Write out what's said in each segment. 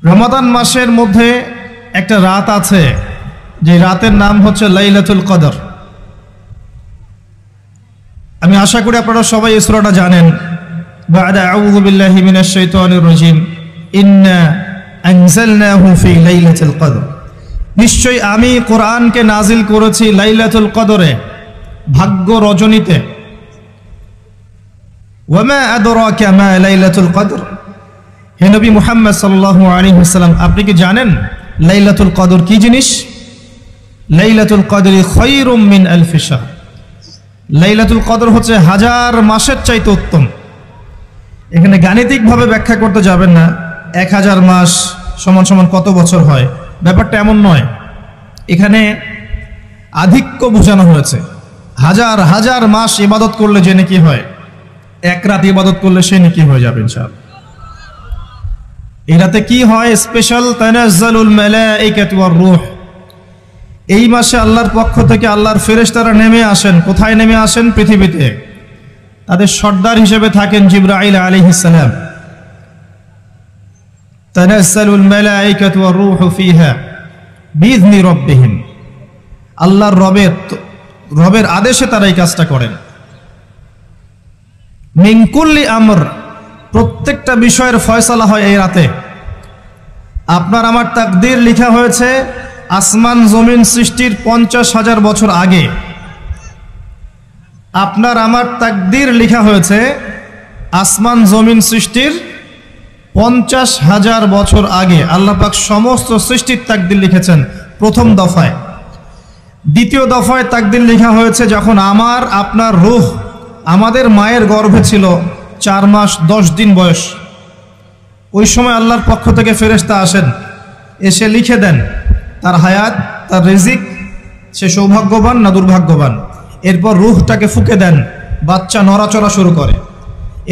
রমাদান মাসের মধ্যে একটা রাত আছে, যে রাতের নাম হচ্ছে লাইলাতুল কদর। আমি আশা করি আপনারা সবাই এই সূরাটা জানেন। বা'দা আউযু বিল্লাহি মিনাশ শাইতানির রাজীম, ইন্না আনজালনাহু ফি লাইলাতুল কদর। নিশ্চয়ই আমি কোরআনকে নাজিল করেছি লাইলাতুল কদরে, ভাগ্য রজনীতে। ওয়া মা আদরাকা মা লাইলাতুল কদর। হে নবী মুহাম্মদ সাল্লাল্লাহু আলাইহি ওয়াসাল্লাম, আপনি কি জানেন লাইলাতুল কদর কি জিনিস? লাইলাতুল কদরি খায়রুম মিন আলফি শাহর। লাইলাতুল কদর হচ্ছে হাজার মাসের চাইতে উত্তম। এখানে গাণিতিকভাবে ব্যাখ্যা করতে যাবেন না, 1000 মাস সমান সমান কত বছর হয়, ব্যাপারটা এমন নয়। এখানে আধিক্য বোঝানো হয়েছে। হাজার হাজার মাস ইবাদত করলে যে নেকি হয়, এক রাত ইবাদত করলে সে নেকি হয়ে যাবে ইনশাআল্লাহ। এই রাতে কি হয়? স্পেশাল তানাজ্জালুল মালাইকাতু ওয়ার রূহ। এই মাসে আল্লাহর পক্ষ থেকে আল্লাহর ফেরেশতারা নেমে আসেন। কোথায় নেমে আসেন? পৃথিবীতে। তাদের সর্দার হিসেবে থাকেন জিবরাইল আলাইহিস সালাম। তানাজ্জালুল মালাইকাতু ওয়ার রূহু ফিহা বিইذনি রাব্বিহিম। আল্লাহর রবের আদেশে তারা এই কাজটা করেন। মিন কুল্লি আমর, প্রত্যেকটা বিষয়ের ফয়সালা হয় এই রাতে। আপনার আমার তাকদীর লেখা হয়েছে আসমান জমিন সৃষ্টির 50,000 বছর আগে। আপনার আমার তাকদীর লেখা হয়েছে আসমান জমিন সৃষ্টির 50,000 বছর আগে। আল্লাহ পাক সমস্ত সৃষ্টির তাকদীর লিখেছেন প্রথম দফায়। দ্বিতীয় দফায় তাকদীর লেখা হয়েছে যখন আমার আপনার রূহ আমাদের মায়ের গর্ভে ছিল 4 মাস 10 দিন বয়স। ওই সময় আল্লাহর পক্ষ থেকে ফেরেশতা আসেন, এসে লিখে দেন তার হায়াত, তার রিজিক, সে সৌভাগ্যবান না দুর্ভাগ্যবান। এরপর রূহটাকে ফুঁকে দেন, বাচ্চা নড়াচড়া শুরু করে।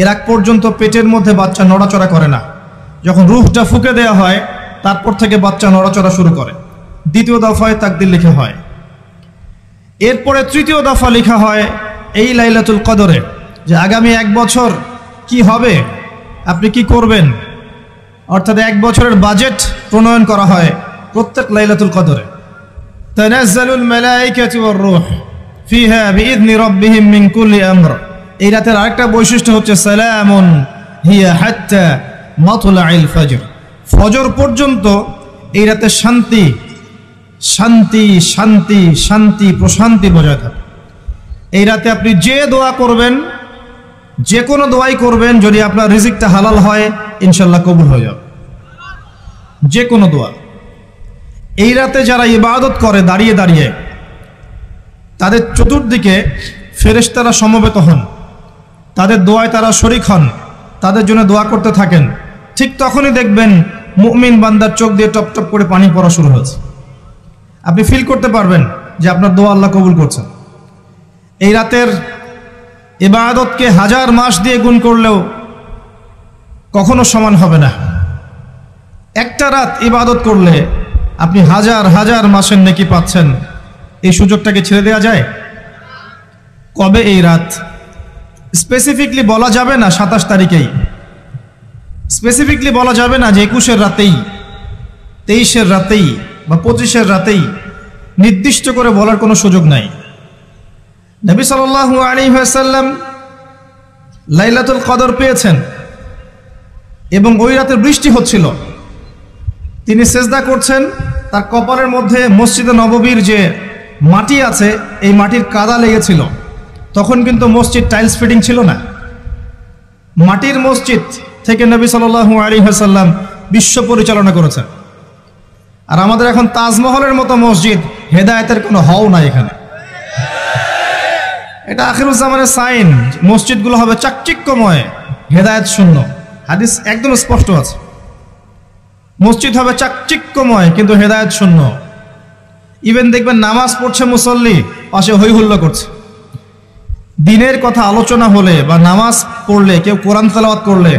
এর আগ পর্যন্ত পেটের মধ্যে বাচ্চা নড়াচড়া করে না। যখন রূহটা ফুঁকে দেওয়া হয়, তারপর থেকে বাচ্চা নড়াচড়া শুরু করে। দ্বিতীয় দফায় তাকদীর লেখা হয়। এরপরে তৃতীয় দফা লেখা হয় এই লাইলাতুল কদরে, যে আগামী 1 বছর কি হবে, আপনি কি করবেন, অর্থাৎ 1 বছরের বাজেট প্রণয়ন করা হয় প্রত্যেক লাইলাতুল কদরে। তানাজ্জালুল মালাইকাতু ওয়ার রূহ ফিহা বিইذনি রাব্বিহিম মিন কুল্লি আমর। এই রাতের আরেকটা বৈশিষ্ট্য হচ্ছে সালামুন হিয়া হাত্তা মাতলাইল ফজর। ফজর পর্যন্ত এই রাতে শান্তি শান্তি শান্তি শান্তি প্রশান্তি বজায় থাকে। এই রাতে আপনি যে দোয়া করবেন, যে কোনো দোয়াই করবেন, যদি আপনার রিজিকটা হালাল হয় ইনশাআল্লাহ কবুল হয়ে যাবে, যে কোনো দোয়া। এই রাতে যারা ইবাদত করে দাঁড়িয়ে দাঁড়িয়ে, তাদের চতুর্দিকে ফেরেশতারা সমবেত হন, তাদের দোয়ায় তারা শরীক হন, তাদের জন্য দোয়া করতে থাকেন। ঠিক তখনই দেখবেন মুমিন বান্দার চোখ দিয়ে টপ টপ করে পানি পড়া শুরু হয়েছে। আপনি ফিল করতে পারবেন যে আপনার দোয়া আল্লাহ কবুল করছেন। এই রাতের ইবাদতকে 1000 মাস দিয়ে গুণ করলেও কখনো সমান হবে না। একটা রাত ইবাদত করলে আপনি হাজার হাজার মাসের নেকি পাচ্ছেন। এই সুযোগটাকে ছেড়ে দেওয়া যায়? কবে এই রাত স্পেসিফিকলি বলা যাবে না, 27 তারিখেই স্পেসিফিকলি বলা যাবে না যে 21-এর রাতেই, 23-এর রাতেই বা 25-এর রাতেই, নির্দিষ্ট করে বলার কোনো সুযোগ নাই। নবী সাল্লাল্লাহু আলাইহি ওয়াসাল্লাম লাইলাতুল কদর পেয়েছেন এবং ওই রাতে বৃষ্টি হচ্ছিল। তিনি সেজদা করছেন, তার কপালের মধ্যে মসজিদে নববীর যে মাটি আছে এই মাটির কাদা লেগেছিল। তখন কিন্তু মসজিদ টাইলস ফিটিং ছিল না, মাটির মসজিদ থেকে নবী সাল্লাল্লাহু আলাইহি ওয়াসাল্লাম বিশ্ব পরিচালনা করেছেন। আর আমাদের এখন তাজমহলের মতো মসজিদ, হেদায়েতের কোনো হও নাই এখানে। এটা আখিরুজ্জামানের সাইন, মসজিদগুলো হবে চাকচিক্যময়, হেদায়েত শূন্য। হাদিস একদম স্পষ্ট আছে, মসজিদ হবে চাকচিক্যময় কিন্তু হেদায়েত শূন্য। ইভেন দেখবেন নামাজ পড়ছে মুসল্লি, পাশে হই হুল্লো করছে। দিনের কথা আলোচনা হলে বা নামাজ পড়লে, কেউ কোরআন তেলাওয়াত করলে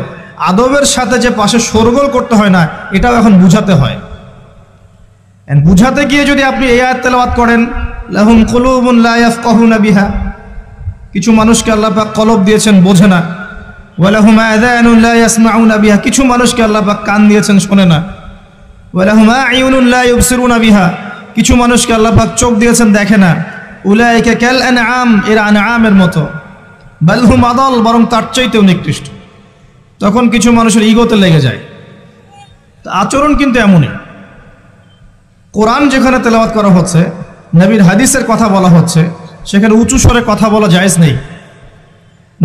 আদবের সাথে যে পাশে শোরগোল করতে হয় না, এটাও এখন বুঝাতে হয়। বুঝাতে গিয়ে যদি আপনি এই আয়াত তেলাওয়াত করেন, লাহুম কুলুবুন লা ইয়াফকাহুনা বিহা, কিছু মানুষকে আল্লাহ পাক কলব দিয়েছেন বোঝে না। ওয়া লাহুম আযানুন লা ইয়াসমাউনা বিহা, কিছু মানুষকে আল্লাহ পাক কান দিয়েছেন শোনে না। ওয়ালাহুম আ'ইউনুন লা ইউবসিরুনা বিহা, কিছু মানুষকে আল্লাহ পাক চোখ দিয়েছেন দেখে না। উলাইকা কাল আনআম, এরা আনআমের মতো। বাল হুম আদাল, বরং তার চাইতেও নিকৃষ্ট। তখন কিছু মানুষের ইগোতে লেগে যায়। আচরণ কিন্তু এমনই। কোরআন যেখানে তেলাওয়াত করা হচ্ছে, নবীর হাদিসের কথা বলা হচ্ছে, সেখানে উঁচু স্বরে কথা বলা জায়েজ নেই।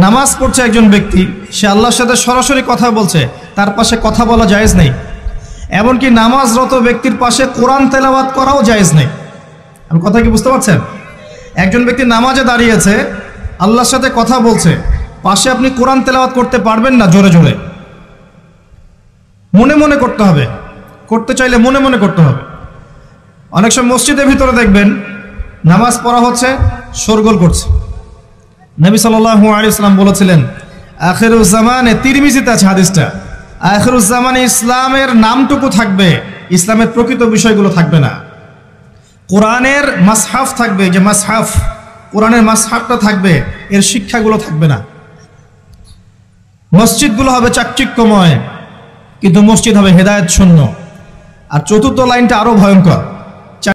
নামাজ পড়ছে একজন ব্যক্তি, সে আল্লাহর সাথে সরাসরি কথা বলছে, তার পাশে কথা বলা জায়েজ নেই। এমনকি নামাজরত ব্যক্তির পাশে কোরআন তেলাওয়াত করাও জায়েজ নেই। আমি কথা কি বুঝতে পারছেন? একজন ব্যক্তি নামাজে দাঁড়িয়েছে, আল্লাহর সাথে কথা বলছে, পাশে আপনি কোরআন তেলাওয়াত করতে পারবেন না জোরে জোরে। মনে মনে করতে হবে, করতে চাইলে মনে মনে করতে হবে। অনেক সময় মসজিদের ভিতরে দেখবেন নামাজ পড়া হচ্ছে, শোরগোল করছে। নবী সাল্লাল্লাহু আলাইহি ওয়াসাল্লাম বলেছিলেন, আখিরুজ জামানে, তিরমিজিতে আছে হাদিসটা, আখিরুজ জামানে ইসলামের নামটুকু থাকবে, ইসলামের প্রকৃত বিষয়গুলো থাকবে না। কোরআনের মাসহাফ থাকবে, যে মাসহাফ, কোরআনের মাসহাফটা থাকবে, এর শিক্ষাগুলো থাকবে না। মসজিদগুলো হবে চাকচিক্যময়, কিন্তু মসজিদ হবে হেদায়েত শূন্য। আর চতুর্থ লাইনটা আরো ভয়ঙ্কর।